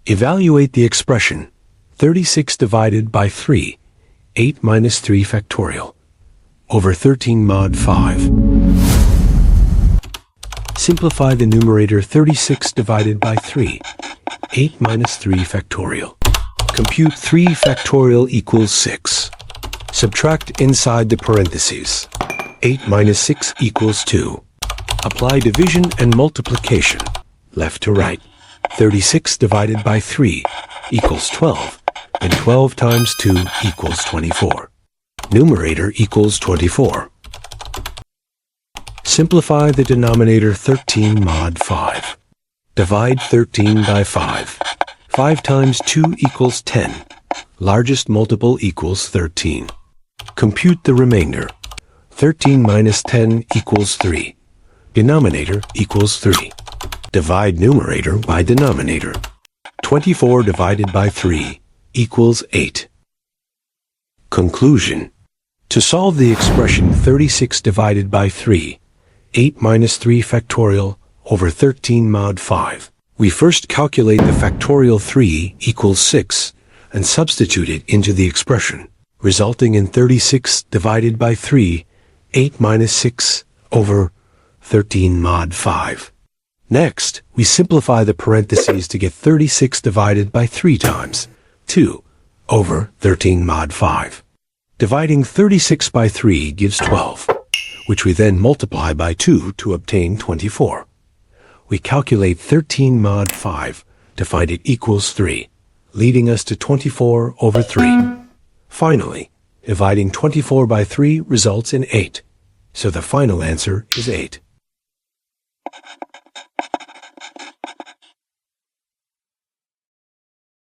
Evaluate the expression 36 divided by 3, 8 minus 3 factorial, over 13 mod 5. Simplify the numerator 36 divided by 3, 8 minus 3 factorial. Compute 3 factorial equals 6. Subtract inside the parentheses. 8 minus 6 equals 2. Apply division and multiplication, left to right. 36 divided by 3 equals 12, and 12 times 2 equals 24. Numerator equals 24. Simplify the denominator 13 mod 5. Divide 13 by 5. 5 times 2 equals 10. Largest multiple equals 13. Compute the remainder. 13 minus 10 equals 3. Denominator equals 3. Divide numerator by denominator. 24 divided by 3 equals 8. Conclusion. To solve the expression 36 divided by 3, 8 minus 3 factorial over 13 mod 5, we first calculate the factorial 3 equals 6 and substitute it into the expression, resulting in 36 divided by 3, 8 minus 6 over 13 mod 5. Next, we simplify the parentheses to get 36 divided by 3 times 2 over 13 mod 5. Dividing 36 by 3 gives 12, which we then multiply by 2 to obtain 24. We calculate 13 mod 5 to find it equals 3, leading us to 24 over 3. Finally, dividing 24 by 3 results in 8, so the final answer is 8.